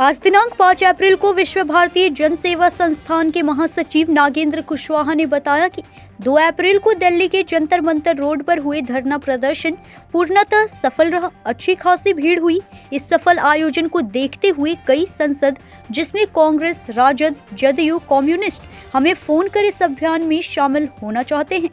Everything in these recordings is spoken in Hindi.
आज दिनांक 5 अप्रैल को विश्व भारतीय जन सेवा संस्थान के महासचिव नागेंद्र कुशवाहा ने बताया कि 2 अप्रैल को दिल्ली के जंतर मंतर रोड पर हुए धरना प्रदर्शन पूर्णतः सफल रहा। अच्छी खासी भीड़ हुई। इस सफल आयोजन को देखते हुए कई सांसद, जिसमें कांग्रेस, राजद, जदयू, कम्युनिस्ट, हमें फोन कर इस अभियान में शामिल होना चाहते हैं।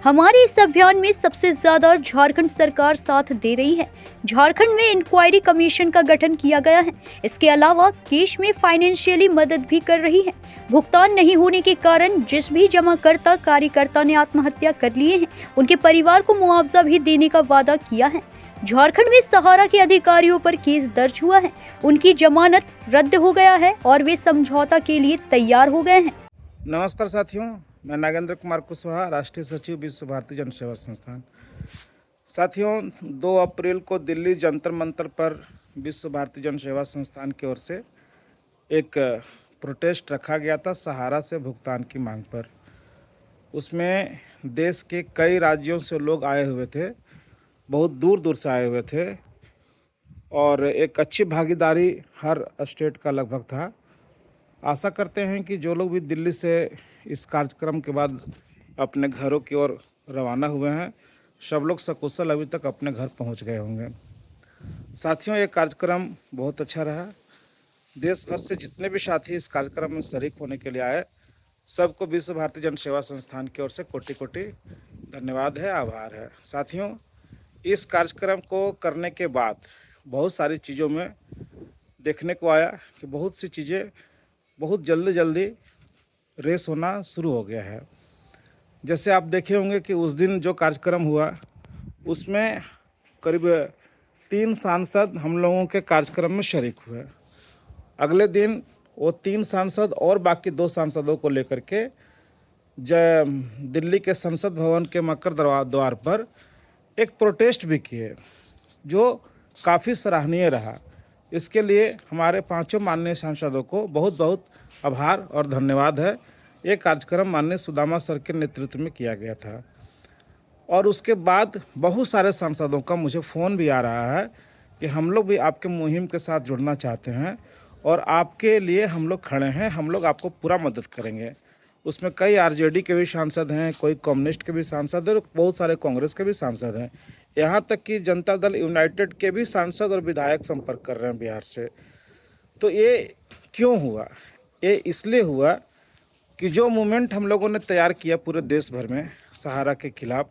हमारे इस अभियान में सबसे ज्यादा झारखंड सरकार साथ दे रही है। झारखंड में इंक्वायरी कमीशन का गठन किया गया है। इसके अलावा केस में फाइनेंशियली मदद भी कर रही है। भुगतान नहीं होने के कारण जिस भी जमाकर्ता कार्यकर्ता ने आत्महत्या कर लिए हैं, उनके परिवार को मुआवजा भी देने का वादा किया है। झारखंड में सहारा के अधिकारियों पर केस दर्ज हुआ है। उनकी जमानत रद्द हो गया है और वे समझौता के लिए तैयार हो गए हैं। नमस्कार साथियों, मैं नागेंद्र कुमार कुशवाहा, राष्ट्रीय सचिव विश्व भारती जन सेवा संस्थान। साथियों, 2 अप्रैल को दिल्ली जंतर मंतर पर विश्व भारती जन सेवा संस्थान की ओर से एक प्रोटेस्ट रखा गया था सहारा से भुगतान की मांग पर। उसमें देश के कई राज्यों से लोग आए हुए थे, बहुत दूर दूर से आए हुए थे और एक अच्छी भागीदारी हर स्टेट का लगभग था। आशा करते हैं कि जो लोग भी दिल्ली से इस कार्यक्रम के बाद अपने घरों की ओर रवाना हुए हैं, सब लोग सकुशल अभी तक अपने घर पहुंच गए होंगे। साथियों, ये कार्यक्रम बहुत अच्छा रहा। देश भर से जितने भी साथी इस कार्यक्रम में शरीक होने के लिए आए, सबको विश्व भारती जन सेवा संस्थान की ओर से कोटि कोटि धन्यवाद है, आभार है। साथियों, इस कार्यक्रम को करने के बाद बहुत सारी चीज़ों में देखने को आया कि बहुत सी चीज़ें बहुत जल्दी रेस होना शुरू हो गया है। जैसे आप देखे होंगे कि उस दिन जो कार्यक्रम हुआ उसमें करीब 3 सांसद हम लोगों के कार्यक्रम में शरीक हुए। अगले दिन वो 3 सांसद और बाकी 2 सांसदों को लेकर के दिल्ली के संसद भवन के मकर द्वार पर एक प्रोटेस्ट भी किए, जो काफ़ी सराहनीय रहा। इसके लिए हमारे 5 माननीय सांसदों को बहुत बहुत आभार और धन्यवाद है। ये कार्यक्रम माननीय सुदामा सर के नेतृत्व में किया गया था। और उसके बाद बहुत सारे सांसदों का मुझे फ़ोन भी आ रहा है कि हम लोग भी आपके मुहिम के साथ जुड़ना चाहते हैं और आपके लिए हम लोग खड़े हैं, हम लोग आपको पूरा मदद करेंगे। उसमें कई आरजेडी के भी सांसद हैं, कोई कम्युनिस्ट के भी सांसद हैं और बहुत सारे कांग्रेस के भी सांसद हैं। यहाँ तक कि जनता दल यूनाइटेड के भी सांसद और विधायक संपर्क कर रहे हैं बिहार से। तो ये क्यों हुआ? ये इसलिए हुआ कि जो मूवमेंट हम लोगों ने तैयार किया पूरे देश भर में सहारा के खिलाफ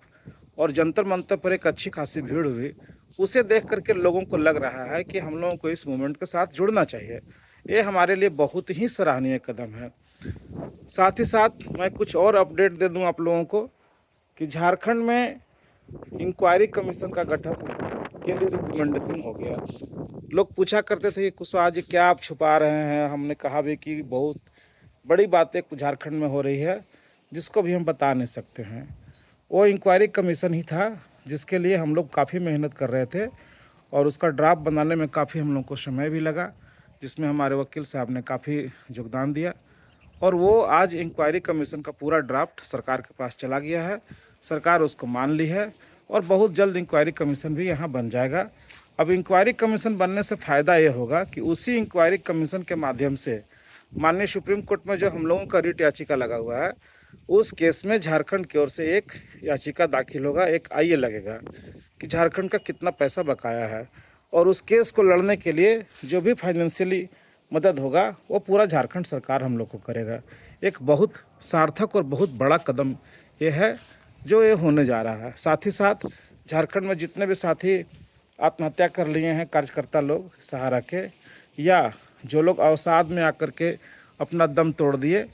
और जंतर मंतर पर एक अच्छी खासी भीड़ हुई, उसे देख करके लोगों को लग रहा है कि हम लोगों को इस मूवमेंट के साथ जुड़ना चाहिए। ये हमारे लिए बहुत ही सराहनीय कदम है। साथ ही साथ मैं कुछ और अपडेट दे दूं आप लोगों को कि झारखंड में इंक्वायरी कमीशन का गठन के लिए रिकमेंडेशन हो गया। लोग पूछा करते थे कि कुशवाहा जी क्या आप छुपा रहे हैं। हमने कहा भी कि बहुत बड़ी बातें झारखंड में हो रही है जिसको भी हम बता नहीं सकते हैं। वो इंक्वायरी कमीशन ही था जिसके लिए हम लोग काफ़ी मेहनत कर रहे थे और उसका ड्राफ्ट बनाने में काफ़ी हम लोग को समय भी लगा, जिसमें हमारे वकील साहब ने काफ़ी योगदान दिया और वो आज इंक्वायरी कमीशन का पूरा ड्राफ्ट सरकार के पास चला गया है। सरकार उसको मान ली है और बहुत जल्द इंक्वायरी कमीशन भी यहाँ बन जाएगा। अब इंक्वायरी कमीशन बनने से फ़ायदा ये होगा कि उसी इंक्वायरी कमीशन के माध्यम से माननीय सुप्रीम कोर्ट में जो हम लोगों का रिट याचिका लगा हुआ है, उस केस में झारखंड की ओर से एक याचिका दाखिल होगा, एक आईए लगेगा कि झारखंड का कितना पैसा बकाया है और उस केस को लड़ने के लिए जो भी फाइनेंशियली मदद होगा वो पूरा झारखंड सरकार हम लोग को करेगा। एक बहुत सार्थक और बहुत बड़ा कदम ये है जो ये होने जा रहा है। साथ ही साथ झारखंड में जितने भी साथी आत्महत्या कर लिए हैं कार्यकर्ता लोग सहारा के, या जो लोग अवसाद में आकर के अपना दम तोड़ दिए,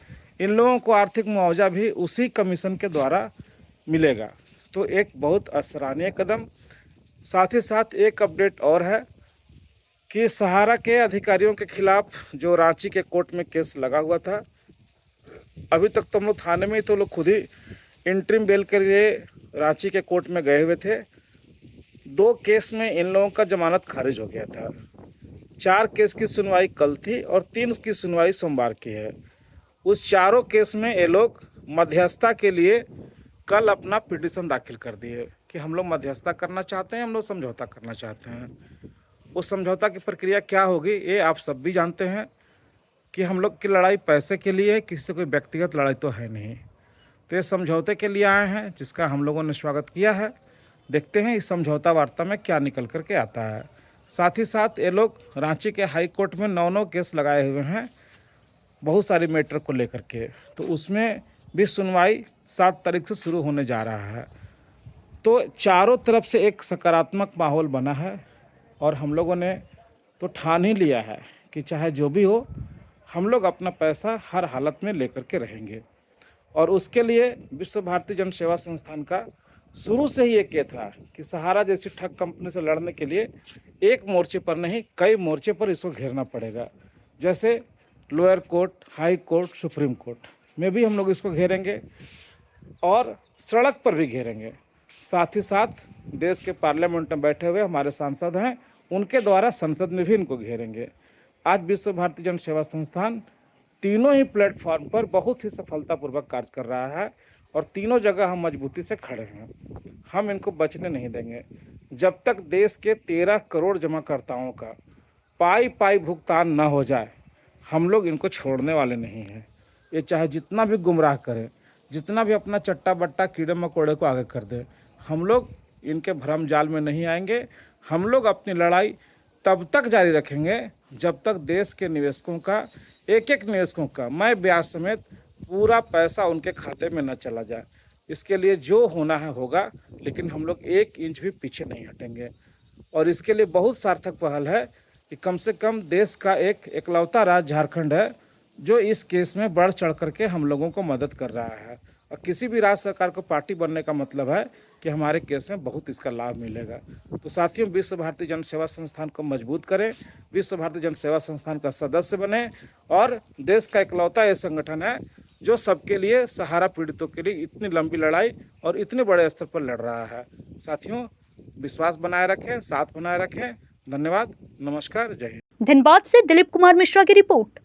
इन लोगों को आर्थिक मुआवजा भी उसी कमीशन के द्वारा मिलेगा। तो एक बहुत सराहनीय कदम। साथ ही साथ एक अपडेट और है कि सहारा के अधिकारियों के खिलाफ जो रांची के कोर्ट में केस लगा हुआ था, अभी तक तो हम लोग थाने में ही तो लोग खुद ही इंटरिम बेल के लिए रांची के कोर्ट में गए हुए थे। 2 केस में इन लोगों का जमानत खारिज हो गया था। 4 केस की सुनवाई कल थी और 3 की सुनवाई सोमवार की है। उस चारों केस में ये लोग मध्यस्थता के लिए कल अपना पिटीशन दाखिल कर दिए कि हम लोग मध्यस्थता करना चाहते हैं, हम लोग समझौता करना चाहते हैं। उस समझौता की प्रक्रिया क्या होगी ये आप सब भी जानते हैं कि हम लोग की लड़ाई पैसे के लिए है, किसी से कोई व्यक्तिगत लड़ाई तो है नहीं। तो ये समझौते के लिए आए हैं जिसका हम लोगों ने स्वागत किया है। देखते हैं इस समझौता वार्ता में क्या निकल कर के आता है। साथ ही साथ ये लोग रांची के हाई कोर्ट में 9 केस लगाए हुए हैं बहुत सारी मैटर को लेकर के, तो उसमें भी सुनवाई 7 तारीख से शुरू होने जा रहा है। तो चारों तरफ से एक सकारात्मक माहौल बना है और हम लोगों ने तो ठान ही लिया है कि चाहे जो भी हो हम लोग अपना पैसा हर हालत में लेकर के रहेंगे। और उसके लिए विश्व भारती जन सेवा संस्थान का शुरू से ही एक ये था कि सहारा जैसी ठग कंपनी से लड़ने के लिए एक मोर्चे पर नहीं कई मोर्चे पर इसको घेरना पड़ेगा। जैसे lower court, high court, supreme court में भी हम लोग इसको घेरेंगे और सड़क पर भी घेरेंगे। साथ ही साथ देश के पार्लियामेंट में बैठे हुए हमारे सांसद हैं, उनके द्वारा संसद में भी इनको घेरेंगे। आज विश्व भारती जन सेवा संस्थान तीनों ही प्लेटफॉर्म पर बहुत ही सफलतापूर्वक कार्य कर रहा है और तीनों जगह हम मजबूती से खड़े हैं। हम इनको बचने नहीं देंगे जब तक देश के 13 करोड़ जमाकर्ताओं का पाई पाई भुगतान न हो जाए। हम लोग इनको छोड़ने वाले नहीं हैं। ये चाहे जितना भी गुमराह करें, जितना भी अपना चट्टा बट्टा कीड़े मकोड़े को आगे कर दे, हम लोग इनके भ्रम जाल में नहीं आएंगे। हम लोग अपनी लड़ाई तब तक जारी रखेंगे जब तक देश के निवेशकों का एक निवेशकों का मैं ब्याज समेत पूरा पैसा उनके खाते में न चला जाए। इसके लिए जो होना है होगा, लेकिन हम लोग 1 इंच भी पीछे नहीं हटेंगे। और इसके लिए बहुत सार्थक पहल है कि कम से कम देश का एक इकलौता राज्य झारखंड है जो इस केस में बढ़ चढ़ करके हम लोगों को मदद कर रहा है। और किसी भी राज्य सरकार को पार्टी बनने का मतलब है कि हमारे केस में बहुत इसका लाभ मिलेगा। तो साथियों, विश्व भारती जन सेवा संस्थान को मजबूत करें, विश्व भारती जन सेवा संस्थान का सदस्य बने और देश का इकलौता ये संगठन है जो सबके लिए, सहारा पीड़ितों के लिए इतनी लंबी लड़ाई और इतने बड़े स्तर पर लड़ रहा है। साथियों, विश्वास बनाए रखें, साथ बनाए रखें। धन्यवाद, नमस्कार, जय हिंद। धनबाद से दिलीप कुमार मिश्रा की रिपोर्ट।